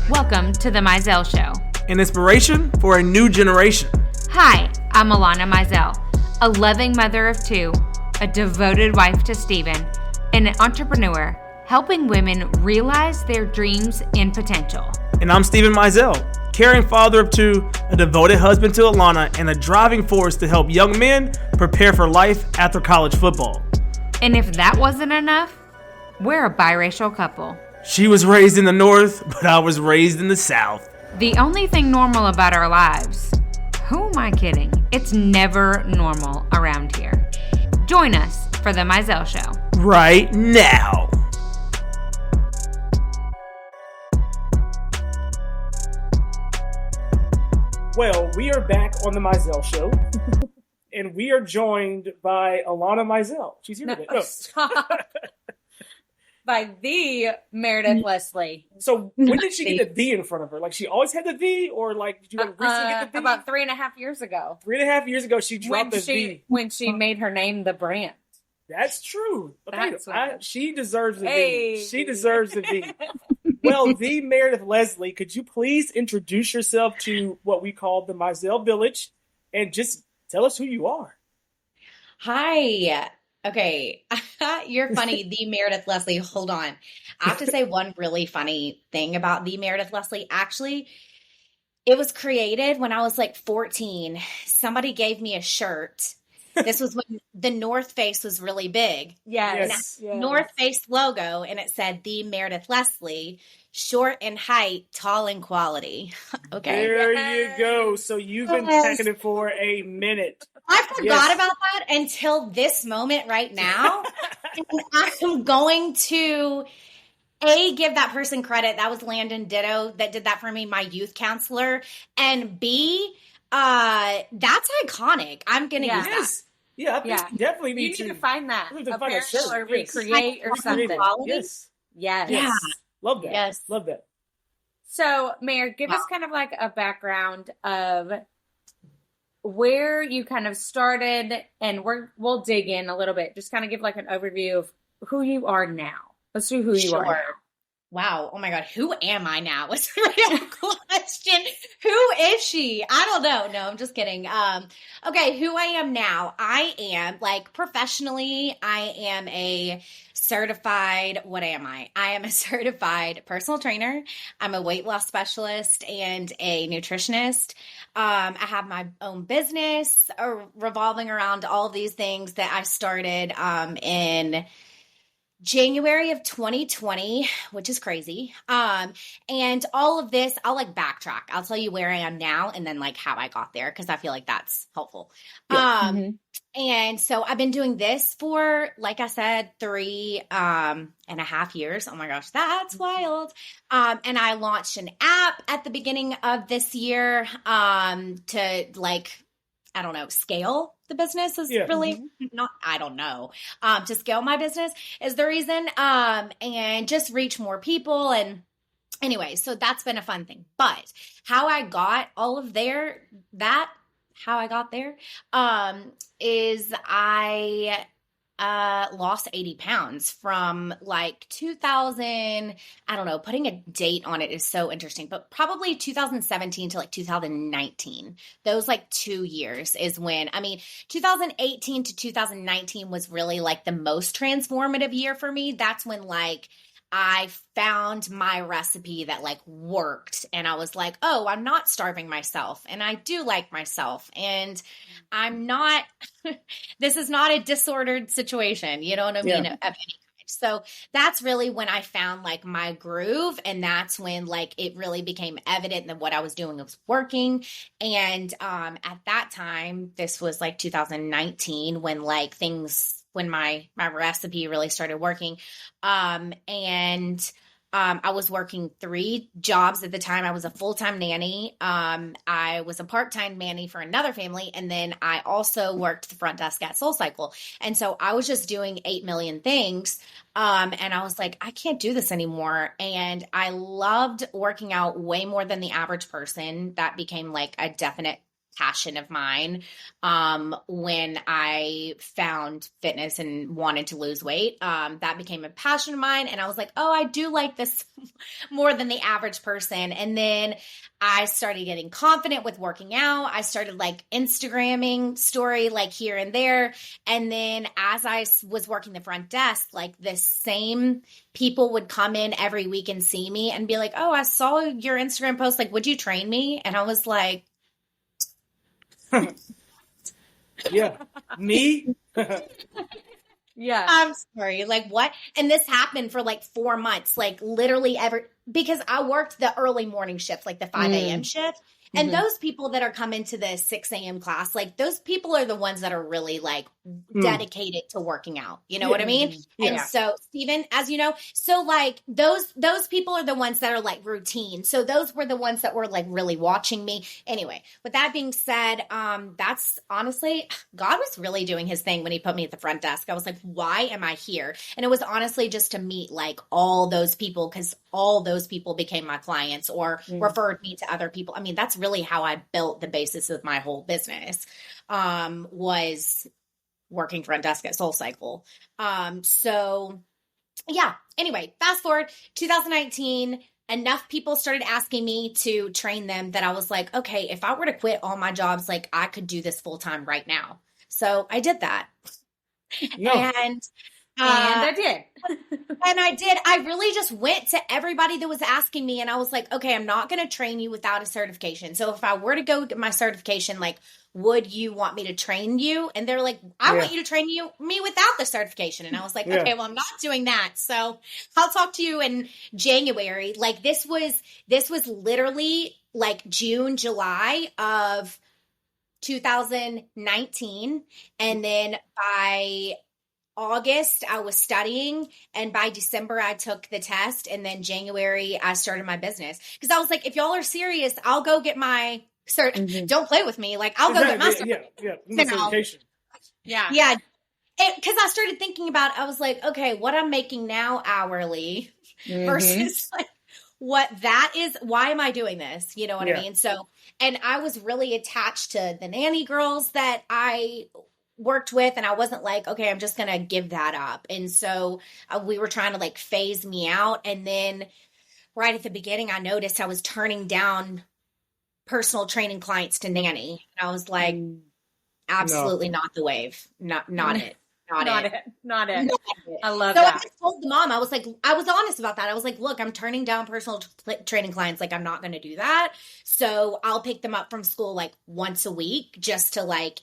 Welcome to the Mizell Show. An inspiration for a new generation. Hi, I'm Alana Mizell, a loving mother of two, a devoted wife to Stephen, and an entrepreneur helping women realize their dreams and potential. And I'm Stephen Mizell, caring father of two, a devoted husband to Alana, and a driving force to help young men prepare for life after college football. And if that wasn't enough, we're a biracial couple. She was raised in the North, but I was raised in the South. The only thing normal about our lives. Who am I kidding? It's never normal around here. Join us for the Mizell Show. Right now. Well, we are back on the Mizell Show, and we are joined by Alana Mizell. She's here today. Stop. By the Meredith Lesley. So when did she get the V in front of her? Like, she always had the V, or like, did you recently get the V? About 3.5 years ago. 3.5 years ago, she dropped the V. When she made her name the brand. That's true. Okay, she deserves the Hey. V. She deserves the V. Well, the Meredith Lesley, could you please introduce yourself to what we call the Mizell Village and just tell us who you are? Hi. Okay. You're funny. The Meredith Lesley. Hold on. I have to say one really funny thing about the Meredith Lesley. Actually, it was created when I was like 14. Somebody gave me a shirt. This was when the North Face was really big. Yes. North Face logo, and it said the Meredith Lesley, short in height, tall in quality. Okay. There you go. So you've been checking it for a minute. I forgot about that until this moment right now. And I'm going to give that person credit. That was Landon Ditto that did that for me, my youth counselor. And B, that's iconic. I'm gonna use that. Yeah, I think you definitely need to find that. You need to find a shirt. Or recreate or something. Yes. Yeah. Love that. Yes. Love that. So, Mayor, give us kind of like a background of where you kind of started, and we'll dig in a little bit. Just kind of give like an overview of who you are now. Let's do who you are now. Wow. Oh my God. Who am I now? What's the real question? Who is she? I don't know. No, I'm just kidding. Okay. Who I am now. I am like professionally, I am a certified, what am I? I am a certified personal trainer. I'm a weight loss specialist and a nutritionist. I have my own business revolving around all these things that I started in January of 2020, which is crazy. And all of this, I'll like backtrack. I'll tell you where I am now and then like how I got there, because I feel like that's helpful. Yeah. And so I've been doing this for, like I said, 3.5 years. Oh my gosh, that's wild. And I launched an app at the beginning of this year to like, I don't know, scale the business is really not, I don't know, to scale my business is the reason, and just reach more people. And anyway, so that's been a fun thing. But how I got all of how I got there, is I lost 80 pounds from like 2000, I don't know, putting a date on it is so interesting, but probably 2017 to like 2019. Those like 2 years is when, 2018 to 2019 was really like the most transformative year for me. That's when like I found my recipe that like worked, and I was like, oh, I'm not starving myself, and I do like myself, and I'm not, this is not a disordered situation, you know what I mean? Of any kind. So that's really when I found like my groove, and that's when like it really became evident that what I was doing was working. And at that time, this was like 2019 when like when my recipe really started working. I was working 3 jobs at the time. I was a full-time nanny. I was a part-time nanny for another family. And then I also worked the front desk at SoulCycle. And so I was just doing 8 million things. And I was like, I can't do this anymore. And I loved working out way more than the average person. That became like a definite passion of mine when I found fitness and wanted to lose weight. That became a passion of mine. And I was like, oh, I do like this more than the average person. And then I started getting confident with working out. I started like Instagramming story like here and there. And then as I was working the front desk, like the same people would come in every week and see me and be like, oh, I saw your Instagram post. Like, would you train me? And I was like, yeah, me? Yeah. I'm sorry. Like what? And this happened for like 4 months, like literally because I worked the early morning shift, like the 5 a.m. shift. And those people that are coming to the 6 a.m. class, like those people are the ones that are really like dedicated to working out. You know what I mean? Yeah. And so, Stephen, as you know, so like those people are the ones that are like routine. So those were the ones that were like really watching me. Anyway, with that being said, that's honestly, God was really doing his thing when he put me at the front desk. I was like, why am I here? And it was honestly just to meet like all those people, because all those people became my clients or referred me to other people. I mean, that's really how I built the basis of my whole business, was working front desk at SoulCycle. So yeah, anyway, fast forward 2019, enough people started asking me to train them that I was like, okay, if I were to quit all my jobs, like I could do this full time right now. So I did that. And I did. And I did. I really just went to everybody that was asking me and I was like, okay, I'm not going to train you without a certification. So if I were to go get my certification, like, would you want me to train you? And they're like, I want you to train me without the certification. And I was like, okay, well, I'm not doing that. So I'll talk to you in January. Like this was literally like June, July of 2019. And then by August, I was studying, and by December, I took the test, and then January, I started my business. Because I was like, if y'all are serious, I'll go get my cert. Don't play with me. Like, I'll go get my cert. Certification. Yeah. Because I started thinking about, I was like, okay, what I'm making now hourly versus like what that is. Why am I doing this? You know what I mean? So, and I was really attached to the nanny girls that I worked with, and I wasn't like, okay, I'm just going to give that up. And so we were trying to like phase me out. And then right at the beginning, I noticed I was turning down personal training clients to nanny. And I was like, absolutely not the wave. Not it. Not it. I love so that. I just told the mom, I was like, I was honest about that. I was like, look, I'm turning down personal training clients. Like, I'm not going to do that. So I'll pick them up from school like once a week just to like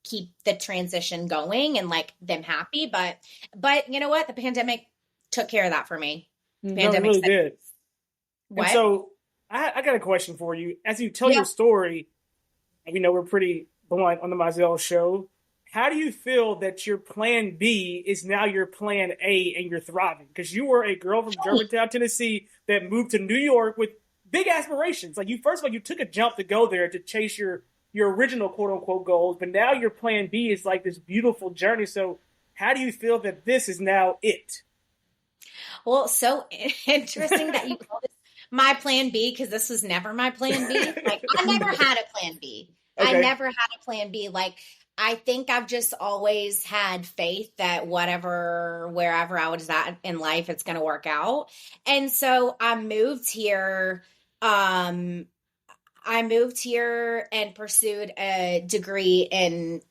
keep the transition going and like them happy. But you know what? The pandemic took care of that for me. Pandemic really did. What? And so I got a question for you. As you tell your story, and we know we're pretty blunt on the Mizell show, how do you feel that your plan B is now your plan A and you're thriving? Because you were a girl from Germantown, Tennessee that moved to New York with big aspirations. Like first of all, you took a jump to go there to chase your original quote unquote goals, but now your plan B is like this beautiful journey. So how do you feel that this is now it? Well, so interesting that you call this my plan B, because this was never my plan B. Like I never had a plan B. Okay. I never had a plan B. Like I think I've just always had faith that wherever I was at in life, it's going to work out. And so I moved here. I moved here and pursued a degree in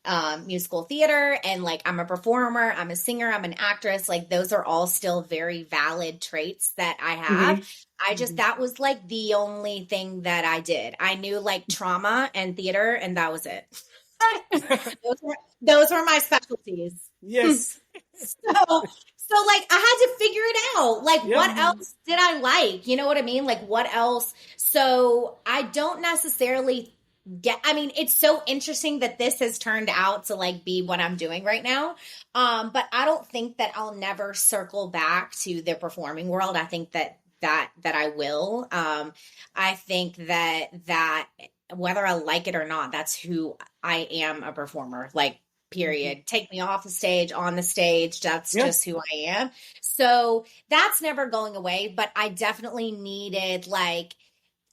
musical theater, and like I'm a performer, I'm a singer, I'm an actress. Like those are all still very valid traits that I have. I just that was like the only thing that I did. I knew like trauma and theater, and that was it. those were my specialties. Yes. So like I had to figure it out. Like what else did I like? You know what I mean? Like what else? So I don't necessarily it's so interesting that this has turned out to like be what I'm doing right now. But I don't think that I'll never circle back to the performing world. I think that I will. I think that whether I like it or not, that's who I am, a performer. Like period. Take me off the stage, on the stage. That's just who I am. So that's never going away. But I definitely needed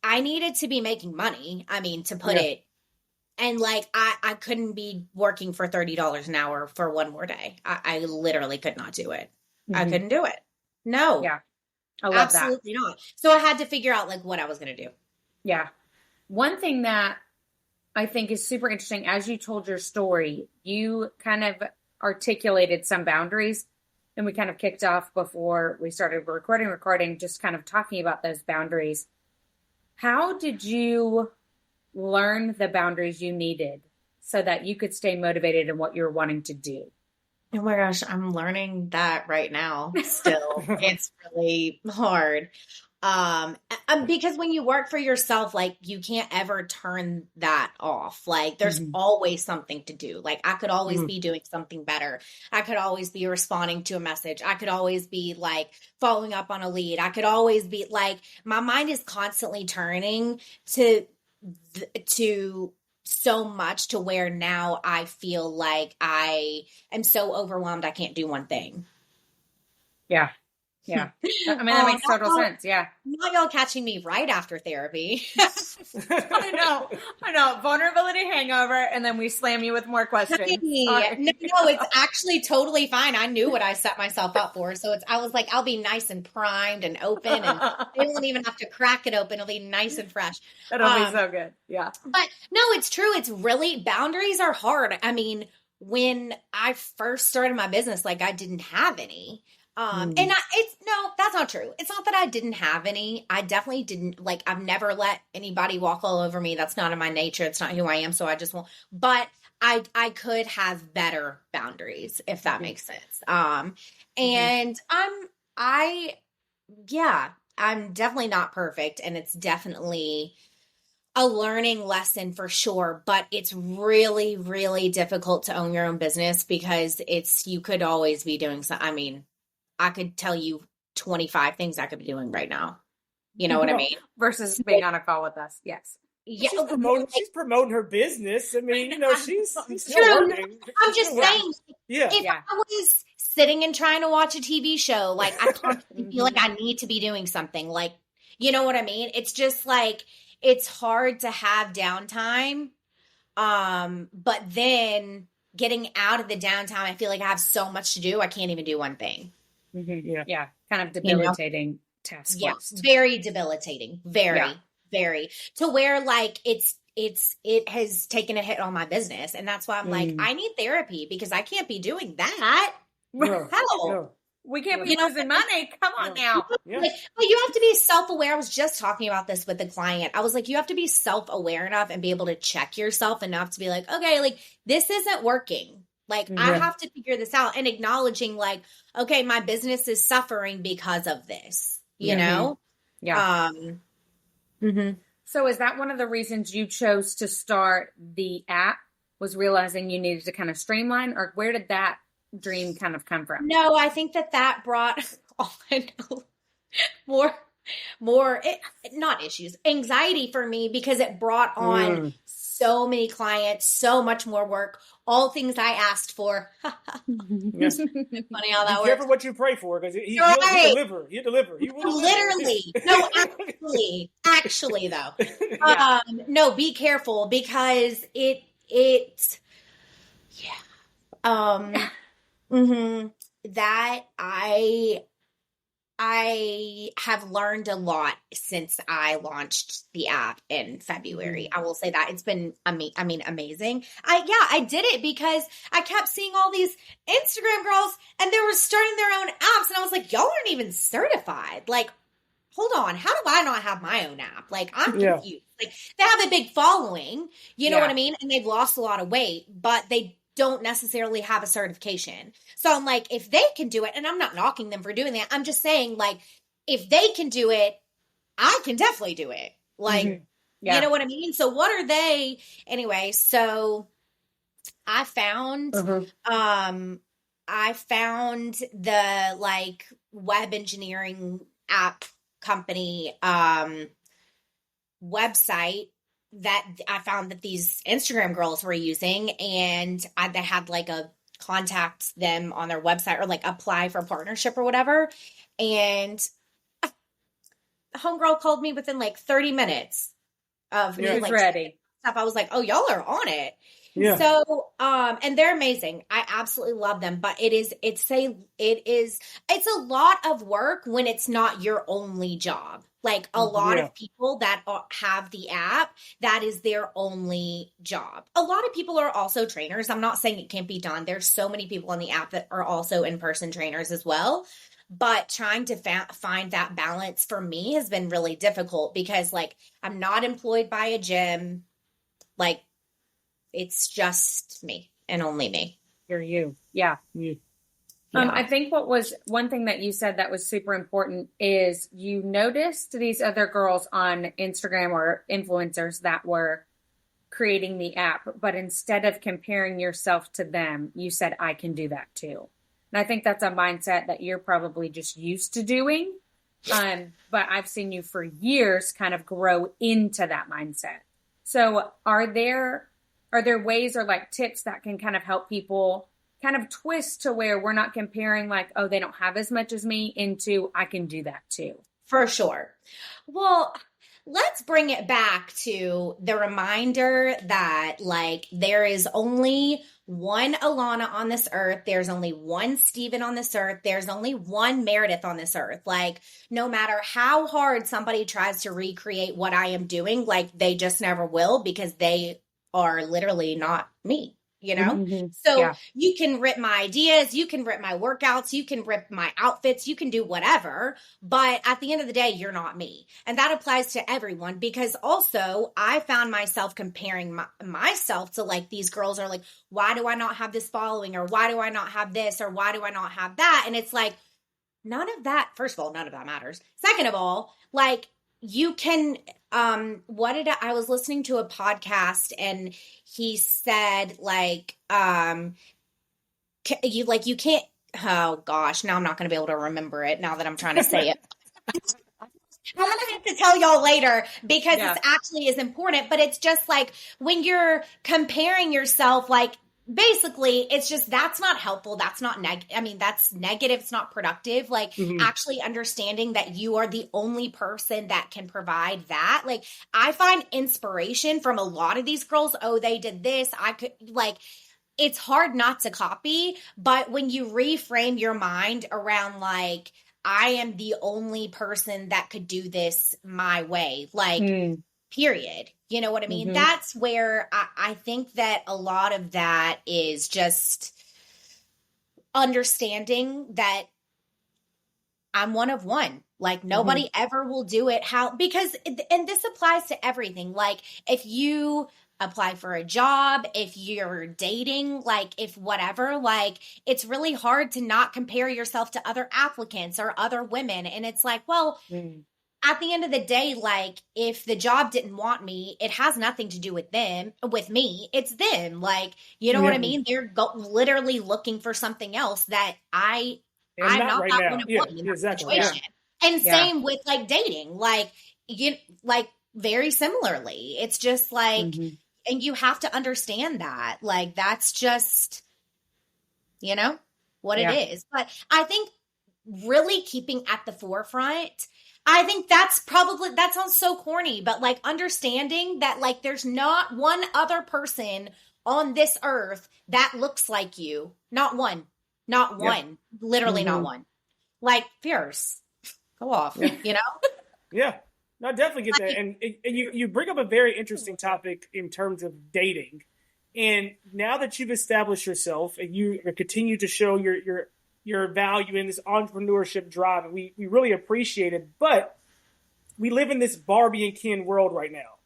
I needed to be making money. I mean, to put it And like, I couldn't be working for $30 an hour for one more day. I literally could not do it. I couldn't do it. No. Yeah. I love absolutely not. So I had to figure out like what I was going to do. Yeah. One thing that I think is super interesting, as you told your story, you kind of articulated some boundaries, and we kind of kicked off before we started recording, just kind of talking about those boundaries. How did you learn the boundaries you needed so that you could stay motivated in what you're wanting to do? Oh my gosh, I'm learning that right now still. It's really hard. Because when you work for yourself, like you can't ever turn that off. Like there's always something to do. Like I could always be doing something better. I could always be responding to a message. I could always be like following up on a lead. I could always be like, my mind is constantly turning to so much to where now I feel like I am so overwhelmed I can't do one thing. Yeah. Yeah. I mean, that makes total sense. Yeah. Not y'all catching me right after therapy. I know. Vulnerability hangover, and then we slam you with more questions. No, it's actually totally fine. I knew what I set myself up for. So I was like, I'll be nice and primed and open, and they won't even have to crack it open. It'll be nice and fresh. It'll be so good. Yeah. But no, it's true. It's really, boundaries are hard. I mean, when I first started my business, like I didn't have any. That's not true. It's not that I didn't have any. I definitely didn't, like, I've never let anybody walk all over me. That's not in my nature. It's not who I am. So I just won't, but I could have better boundaries, if that makes sense. And I'm definitely not perfect, and it's definitely a learning lesson for sure, but it's really, really difficult to own your own business because you could always be doing something. I mean, I could tell you 25 things I could be doing right now. You know what I mean? Versus being on a call with us. Yes. Yeah. She's promoting her business. I mean, she's still working. I'm just saying, if I was sitting and trying to watch a TV show, like I constantly feel like I need to be doing something. Like, you know what I mean? It's just like, it's hard to have downtime. But then getting out of the downtime, I feel like I have so much to do. I can't even do one thing. Yeah. Kind of debilitating task list. Very debilitating. Very to where like it has taken a hit on my business. And that's why I'm like, I need therapy because I can't be doing that. No, Hell. no. We can't be losing money. Come on now. Yeah. But you have to be self-aware. I was just talking about this with the client. I was like, you have to be self-aware enough and be able to check yourself enough to be like, okay, like this isn't working. Like I have to figure this out, and acknowledging like, okay, my business is suffering because of this, you know? Yeah. So is that one of the reasons you chose to start the app, was realizing you needed to kind of streamline, or where did that dream kind of come from? No, I think that brought not issues, anxiety for me, because it brought on so many clients, so much more work, all things I asked for. Yes. Funny how that works. Be careful what you pray for, because he'll deliver. He'll deliver. He will Literally. No, actually though. No, be careful, because that I have learned a lot since I launched the app in February. I will say that it's been, amazing. I did it because I kept seeing all these Instagram girls and they were starting their own apps. And I was like, y'all aren't even certified. Like, hold on. How do I not have my own app? Like, I'm confused. Like, they have a big following, you know what I mean? And they've lost a lot of weight, but they don't necessarily have a certification. So I'm like, if they can do it, and I'm not knocking them for doing that, I'm just saying, like, if they can do it, I can definitely do it. Like, you know what I mean? So what are they? Anyway, so I found, the like web engineering app company, website that I found that these Instagram girls were using, and they had like a contact them on their website or like apply for partnership or whatever. And homegirl called me within like 30 minutes of me like ready. stuff, I was like, oh, y'all are on it. Yeah. So, and they're amazing. I absolutely love them, but it's a lot of work when it's not your only job. Like a lot of people that have the app, that is their only job. A lot of people are also trainers. I'm not saying it can't be done. There's so many people on the app that are also in-person trainers as well. But trying to find that balance for me has been really difficult because like I'm not employed by a gym. Like, it's just me and only me. You're you. Yeah. I think what was one thing that you said that was super important is you noticed these other girls on Instagram or influencers that were creating the app, but instead of comparing yourself to them, you said, I can do that too. And I think that's a mindset that you're probably just used to doing. But I've seen you for years kind of grow into that mindset. So are there ways or like tips that can kind of help people kind of twist to where we're not comparing like, oh, they don't have as much as me into I can do that too? For sure. Well, let's bring it back to the reminder that like there is only one Alana on this earth. There's only one Steven on this earth. There's only one Meredith on this earth. Like no matter how hard somebody tries to recreate what I am doing, like they just never will because they are literally not me. You know? Mm-hmm. So you can rip my ideas, you can rip my workouts, you can rip my outfits, you can do whatever. But at the end of the day, you're not me. And that applies to everyone because also I found myself comparing myself to like these girls are like, why do I not have this following? Or why do I not have this? Or why do I not have that? And it's like, none of that, first of all, none of that matters. Second of all, like you can, I was listening to a podcast and he said like, you can't, oh gosh, now I'm not going to be able to remember it now that I'm trying to say it. I'm going to have to tell y'all later because it actually is important, but it's just like when you're comparing yourself, like basically it's just, that's not helpful. That's not that's negative. It's not productive. Like actually understanding that you are the only person that can provide that. Like I find inspiration from a lot of these girls. Oh, they did this. I could like, it's hard not to copy, but when you reframe your mind around like, I am the only person that could do this my way, like period. You know what I mean? That's where I think that a lot of that is just understanding that I'm one of one. Like nobody ever will do it because this applies to everything. Like if you apply for a job, if you're dating, like if whatever, like it's really hard to not compare yourself to other applicants or other women. And it's like, well, at the end of the day, like if the job didn't want me, it has nothing to do with me. It's them. Like, you know what I mean? They're literally looking for something else that I'm not right that now. one of one in that Exactly. situation. And same with like dating, like very similarly, it's just like, and you have to understand that, like, that's just, what it is. But I think really keeping at the forefront, I think that sounds so corny, but like understanding that like there's not one other person on this earth that looks like you. Not one. Literally not one. Like fierce. Go off, Yeah. No, I definitely get that. And you bring up a very interesting topic in terms of dating. And now that you've established yourself and you continue to show your value in this entrepreneurship drive, and we really appreciate it. But we live in this Barbie and Ken world right now.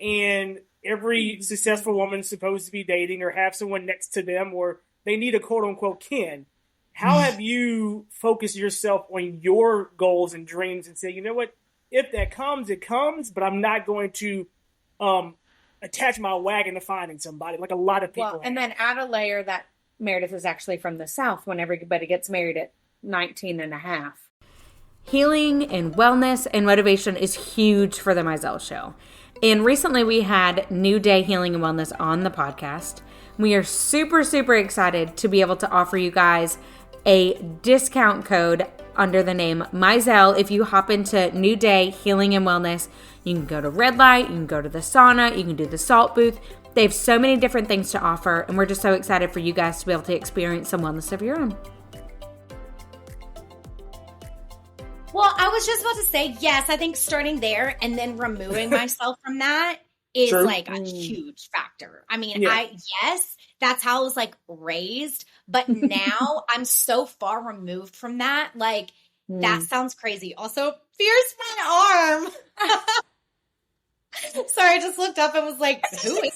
And every successful woman is supposed to be dating or have someone next to them, or they need a quote unquote Ken. How have you focused yourself on your goals and dreams and say, you know what, if that comes, it comes, but I'm not going to attach my wagon to finding somebody like a lot of people. Well, and then add a layer that Meredith is actually from the South when everybody gets married at 19 and a half. Healing and wellness and motivation is huge for the Mizell Show. And recently we had New Day Healing and Wellness on the podcast. We are super, super excited to be able to offer you guys a discount code under the name Mizell. If you hop into New Day Healing and Wellness, you can go to Red Light, you can go to the sauna, you can do the salt booth. They have so many different things to offer, and we're just so excited for you guys to be able to experience some wellness of your own. Well, I was just about to say, yes, I think starting there and then removing myself from that is like a huge factor. I mean, yes, that's how I was like raised, but now I'm so far removed from that. Like, that sounds crazy. Also, fears my arm. Sorry, I just looked up and was like, who is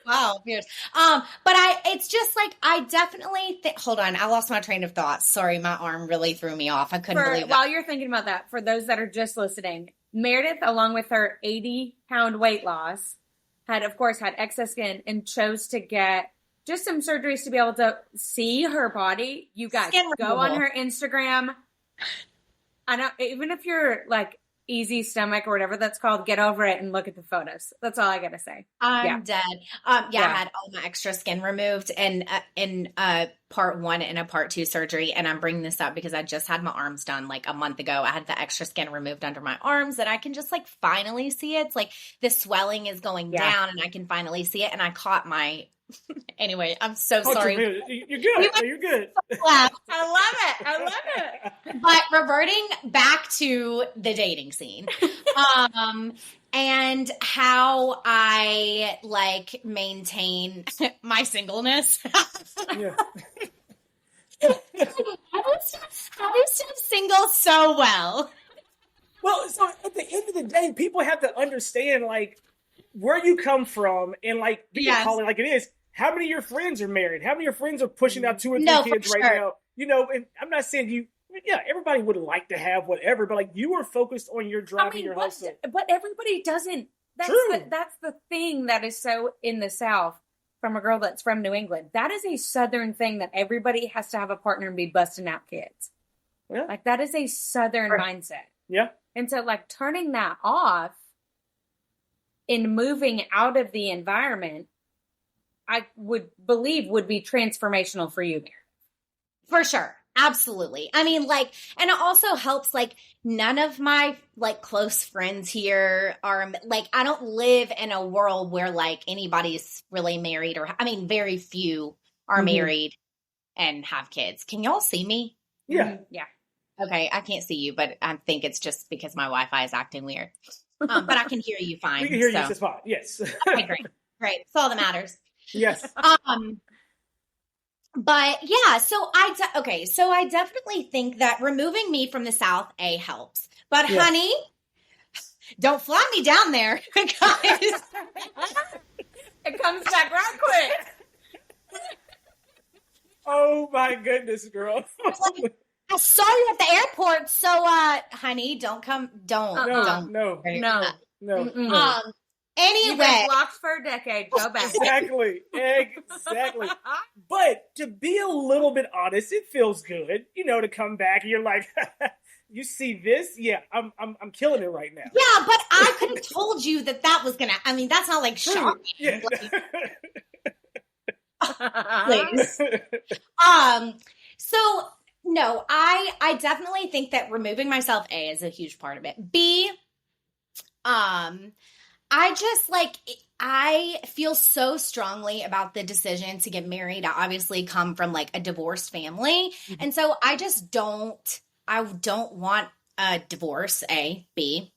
wow, weird. But it's just like, I definitely hold on, I lost my train of thought. Sorry, my arm really threw me off. I couldn't believe that. While you're thinking about that, for those that are just listening, Meredith, along with her 80-pound weight loss, had excess skin and chose to get just some surgeries to be able to see her body. You guys go on her Instagram. I know, even if you're like easy stomach or whatever that's called, get over it and look at the photos. That's all I gotta say. I'm dead. I had all my extra skin removed and in part 1 and a part 2 surgery. And I'm bringing this up because I just had my arms done like a month ago. I had the extra skin removed under my arms and I can just like finally see it. It's like the swelling is going down and I can finally see it. And I caught my anyway, I'm so sorry. You're good. You're good. I love it. But reverting back to the dating scene, and how I like maintain my singleness. Yeah. I was single so well. Well, so at the end of the day, people have to understand like where you come from and like call it like it is. How many of your friends are married? How many of your friends are pushing out 2 or 3 kids right now? You know, and I'm not saying everybody would like to have whatever, but like you are focused on your drive and your hustle. But everybody doesn't. That's the thing that is so in the South from a girl that's from New England. That is a Southern thing that everybody has to have a partner and be busting out kids. Yeah. Like that is a Southern mindset. Yeah. And so like turning that off and moving out of the environment, I would believe would be transformational for you there. For sure. Absolutely. I mean, like, and it also helps, like, none of my, like, close friends here are, like, I don't live in a world where, like, anybody's really married or, I mean, very few are married and have kids. Can y'all see me? Yeah. Yeah. Okay. I can't see you, but I think it's just because my Wi-Fi is acting weird. But I can hear you fine. We can hear you just fine. Yes. Okay, great. Great. That's all that matters. Yes. But yeah, so I definitely think that removing me from the South, helps. But honey, don't fly me down there, guys. It comes back real quick. Oh my goodness, girl. I saw you at the airport, so honey, don't come. Don't. No. Anyway, you've been blocked for a decade. Go back. Exactly. But to be a little bit honest, it feels good, to come back and you're like, you see this? Yeah, I'm killing it right now. Yeah, but I could have told you that was gonna. I mean, that's not like shocking. Yeah. Please. So no, I definitely think that removing myself is a huge part of it. B, I feel so strongly about the decision to get married. I obviously come from like a divorced family. Mm-hmm. And so I don't want a divorce, A. B,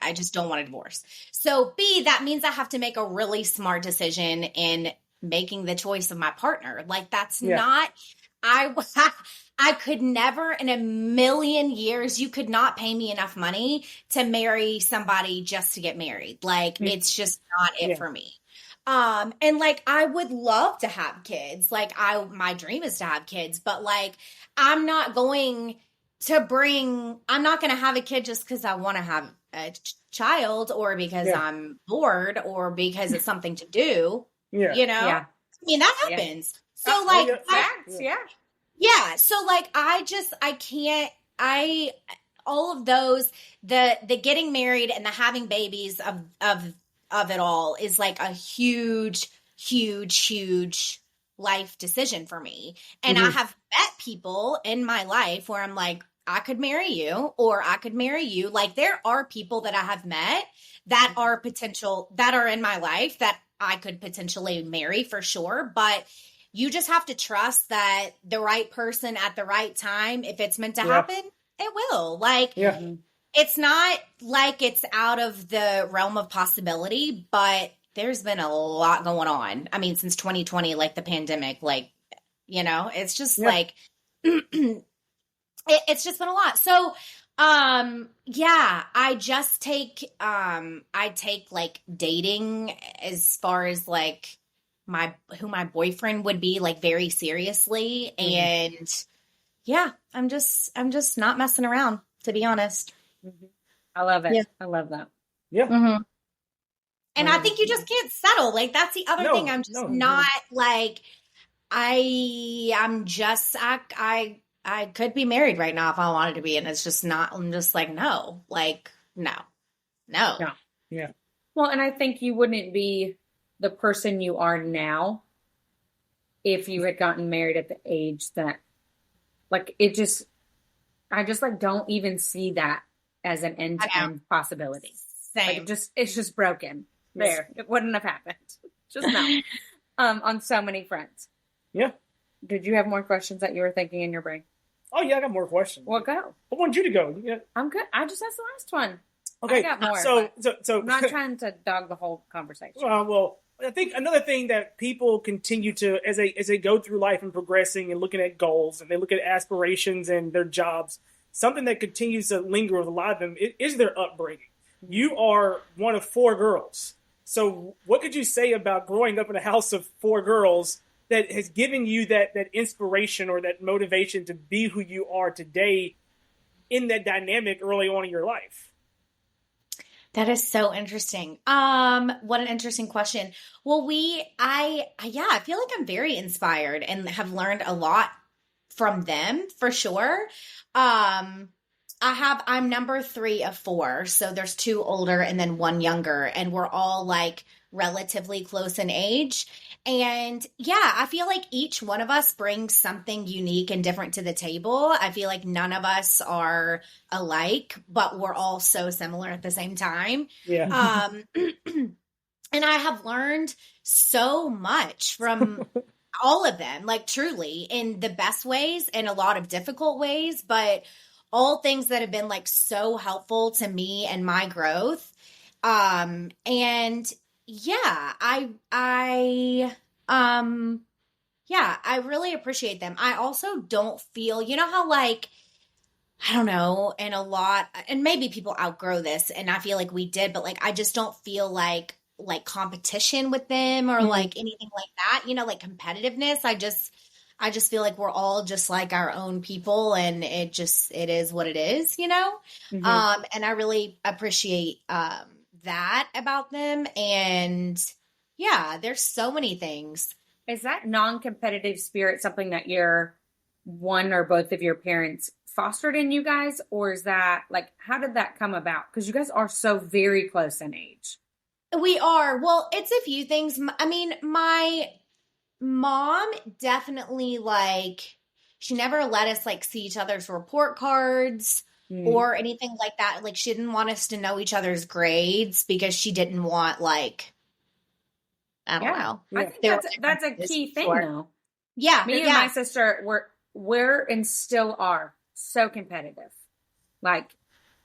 I just don't want a divorce. So B, that means I have to make a really smart decision in making the choice of my partner. Like that's not, I could never in a million years, you could not pay me enough money to marry somebody just to get married. Like, it's just not it for me. And like, I would love to have kids. Like my dream is to have kids, but like, I'm not going to have a kid just because I want to have a child or because I'm bored or because it's something to do, I mean, that happens. So like, yeah. So like, all of those, the getting married and the having babies of it all is like a huge, huge, huge life decision for me. And I have met people in my life where I'm like, I could marry you or I could marry you. Like there are people that I have met that are that are in my life that I could potentially marry for sure. But you just have to trust that the right person at the right time, if it's meant to happen, it will. Like, it's not like it's out of the realm of possibility, but there's been a lot going on. I mean, since 2020, like the pandemic, like, you know, it's just like, it's just been a lot. So, I just take, I take like dating as far as like who my boyfriend would be like very seriously. And I'm just not messing around, to be honest. I love it. Yeah. I love that. Yeah. And I think you just can't settle. Like, that's the other thing. I'm just not like, I could be married right now if I wanted to be. And it's just not, I'm just like, no. Yeah. Well, and I think you wouldn't be the person you are now if you had gotten married at the age that, like, I just like don't even see that as an end-to-end possibility. Same. Like it's just broken. There. It wouldn't have happened. Just now. On so many fronts. Yeah. Did you have more questions that you were thinking in your brain? Oh, yeah, I got more questions. Well, go. I want you to go. Yeah. I'm good. I just asked the last one. Okay. I got more. So I'm not trying to dog the whole conversation. Well, I think another thing that people continue to, as they go through life and progressing and looking at goals and they look at aspirations and their jobs, something that continues to linger with a lot of them is their upbringing. You are one of 4 girls. So what could you say about growing up in a house of 4 girls that has given you that inspiration or that motivation to be who you are today in that dynamic early on in your life? That is so interesting. What an interesting question. Well, I feel like I'm very inspired and have learned a lot from them for sure. I'm number 3 of 4. So there's 2 older and then 1 younger, and we're all like relatively close in age. And I feel like each one of us brings something unique and different to the table. I feel like none of us are alike, but we're all so similar at the same time. Yeah. And I have learned so much from all of them, like truly in the best ways and a lot of difficult ways, but all things that have been like so helpful to me and my growth. I really appreciate them. I also don't feel, you know how like, I don't know, and a lot, and maybe people outgrow this and I feel like we did, but like, I just don't feel like competition with them or like anything like that, you know, like competitiveness. I just feel like we're all just like our own people and it is what it is, you know? And I really appreciate that about them. And there's so many things. Is that non-competitive spirit something that your one or both of your parents fostered in you guys? Or is that like, how did that come about? Because you guys are so very close in age. We are. Well, it's a few things. I mean, my mom definitely like, she never let us like see each other's report cards or anything like that. Like she didn't want us to know each other's grades because she didn't want like, I don't know. I think that's a key thing though. Yeah. Me and my sister we're and still are so competitive, like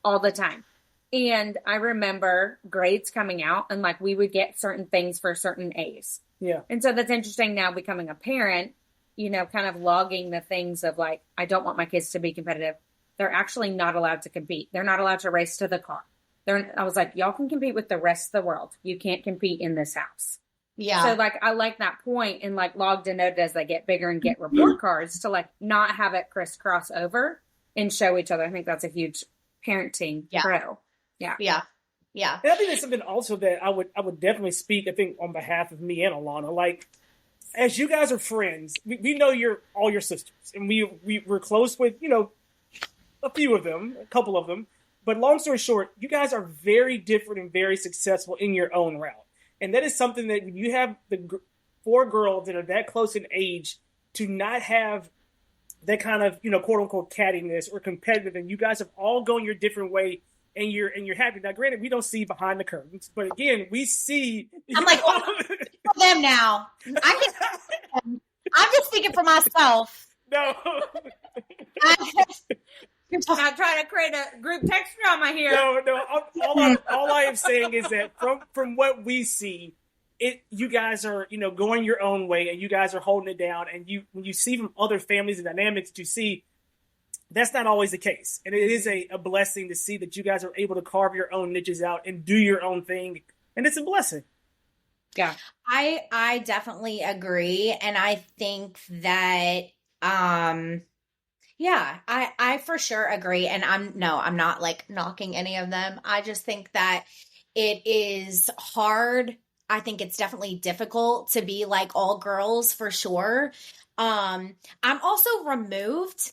all the time. And I remember grades coming out and like we would get certain things for certain A's. Yeah. And so that's interesting now becoming a parent, you know, kind of logging the things of like, I don't want my kids to be competitive. They're actually not allowed to compete. They're not allowed to race to the car. I was like, y'all can compete with the rest of the world. You can't compete in this house. Yeah. So like, I like that point and like logged a note as they get bigger and get report cards to like not have it crisscross over and show each other. I think that's a huge parenting pro. Yeah. Yeah. Yeah. And I think that's something also that I would definitely speak, I think, on behalf of me and Alana. Like, as you guys are friends, we know all your sisters. And we're close with, you know, a few of them, a couple of them. But long story short, you guys are very different and very successful in your own route. And that is something that you have the 4 girls that are that close in age to not have that kind of, quote unquote cattiness or competitive, and you guys have all gone your different way, and you're happy. Now, granted, we don't see behind the curtains, but again, we see. I'm like, for them now. I'm just speaking for myself. No. I'm not trying to create a group text drama here. No. All I am saying is that from what we see, you guys are going your own way, and you guys are holding it down. And when you see from other families and dynamics that you see, that's not always the case. And it is a blessing to see that you guys are able to carve your own niches out and do your own thing, and it's a blessing. Yeah, I definitely agree, and I think that yeah, I for sure agree. And I'm not like knocking any of them. I just think that it is hard. I think it's definitely difficult to be like all girls for sure. I'm also removed.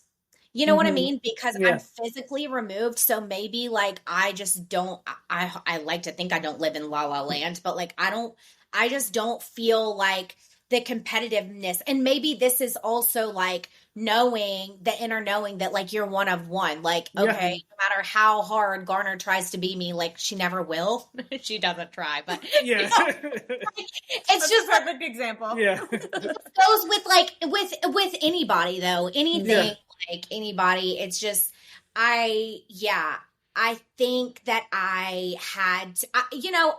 You know what I mean? Because I'm physically removed. So maybe like I just don't, I like to think I don't live in La La Land, but like I just don't feel like the competitiveness. And maybe this is also like knowing that like you're one of one. Like, okay, no matter how hard Garner tries to be me, like she never will. She doesn't try, but yeah, like, it's that's just a perfect example. Yeah, it goes with like with anybody though. Anything like anybody. It's just I think that I had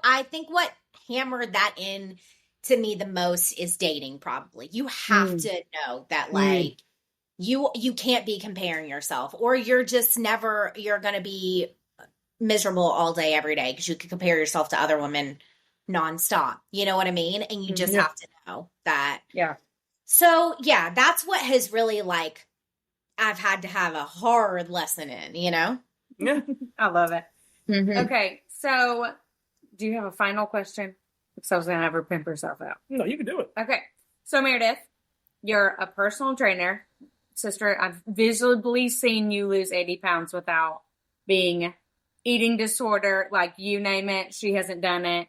I think what hammered that in to me the most is dating. Probably you have to know that like you can't be comparing yourself, or you're going to be miserable all day every day because you can compare yourself to other women nonstop. You know what I mean? And you just have to know that. Yeah. So yeah, that's what has really like I've had to have a hard lesson in. Yeah, I love it. Mm-hmm. Okay, so do you have a final question? Because I was going to have her pimp herself out. No, you can do it. Okay. So, Meredith, you're a personal trainer. Sister, I've visibly seen you lose 80 pounds without being eating disorder. Like, you name it, she hasn't done it,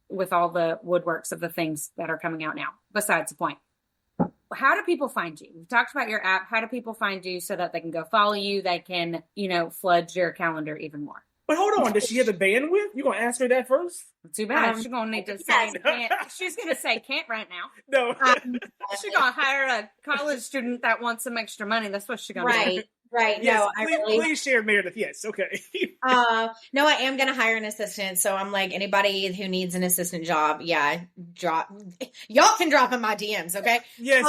with all the woodworks of the things that are coming out now. Besides the point. How do people find you? We've talked about your app. How do people find you so that they can go follow you? They can, flood your calendar even more. But hold on, does she have the bandwidth? You gonna ask her that first? Too bad. She's gonna need to say can't. She's gonna say can't right now. No. She's gonna hire a college student that wants some extra money. That's what she's gonna do. Right. Yes, No, please share Meredith. Yes. Okay. No, I am gonna hire an assistant. So I'm like, anybody who needs an assistant job, y'all can drop in my DMs. Okay. Yes.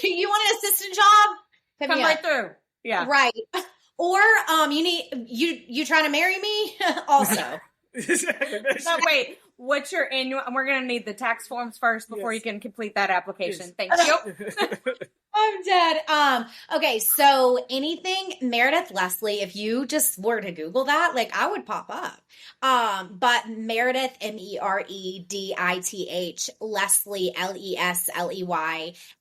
You want an assistant job? Come right through. Yeah. Right. Or you trying to marry me? Also. No, wait. What's your annual? We're gonna need the tax forms first before you can complete that application. Thank you. I'm dead. Okay, so anything Meredith Lesley, if you just were to Google that, like I would pop up. But Meredith Meredith Lesley Lesley,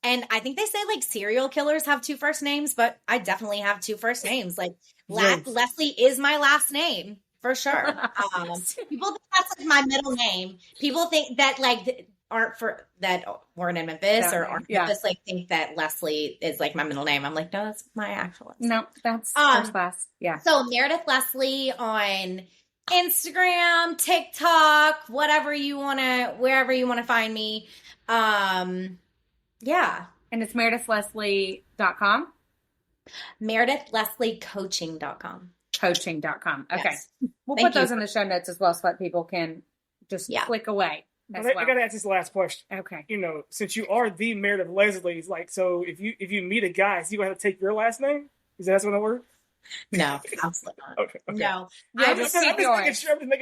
and I think they say like serial killers have 2 first names, but I definitely have 2 first names. Like Lesley is my last name. For sure. People think that's like my middle name. People think that like weren't in Memphis or aren't Memphis, like think that Lesley is like my middle name. I'm like, no, that's my actual name. No, that's first class. Yeah. So Meredith Lesley on Instagram, TikTok, wherever you want to find me. Yeah. And it's meredithlesley.com? meredithlessleycoaching.com. Coaching.com. Okay. Yes. We'll put those in the show notes as well so that people can just click away. I got to ask this last question. Okay. Since you are the Meredith Lesley, like, so if you meet a guy, is he going to have to take your last name? Is that going to work? No, absolutely not. Okay. No. Yeah, I'm just making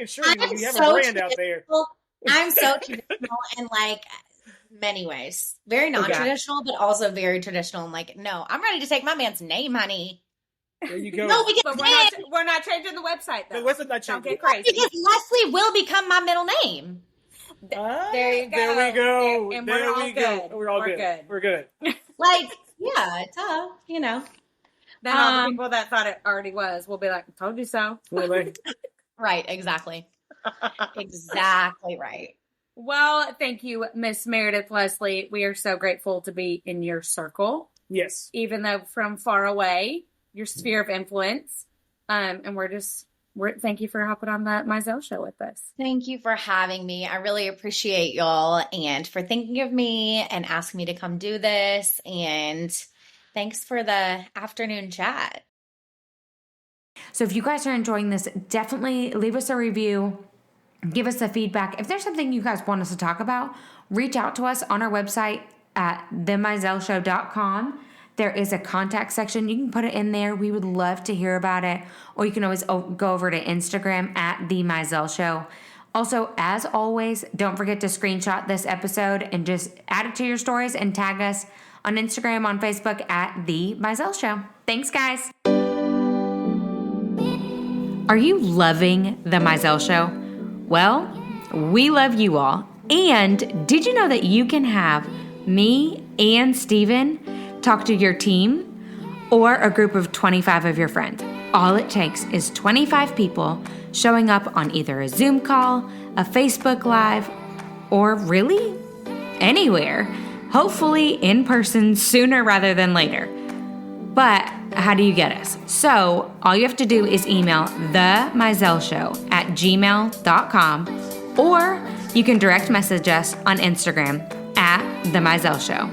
sure you have a brand out there. I'm so traditional in like many ways. Very non-traditional, but also very traditional. I'm like, no, I'm ready to take my man's name, honey. There you go. No, but we're not changing the website, though. The website's not changing. Don't get crazy. Because Lesley will become my middle name. There you go. There we go. And there we're all we good. go. We're all good. We're good. Like, yeah, tough, Then all the people that thought it already was will be like, told you so. Really? Right, exactly. Exactly right. Well, thank you, Miss Meredith Lesley. We are so grateful to be in your circle. Yes. Even though from far away, your sphere of influence. And thank you for hopping on the Mizell show with us. Thank you for having me. I really appreciate y'all and for thinking of me and asking me to come do this. And thanks for the afternoon chat. So if you guys are enjoying this, definitely leave us a review. Give us the feedback. If there's something you guys want us to talk about, reach out to us on our website at themizellshow.com. There is a contact section. You can put it in there. We would love to hear about it. Or you can always go over to Instagram at The Mizell Show. Also, as always, don't forget to screenshot this episode and just add it to your stories and tag us on Instagram, on Facebook at The Mizell Show. Thanks, guys. Are you loving The Mizell Show? Well, we love you all. And did you know that you can have me and Steven talk to your team or a group of 25 of your friends? All it takes is 25 people showing up on either a Zoom call, a Facebook Live, or really anywhere. Hopefully in person sooner rather than later. But how do you get us? So all you have to do is email themizellshow@gmail.com, or you can direct message us on Instagram at The Mizell Show.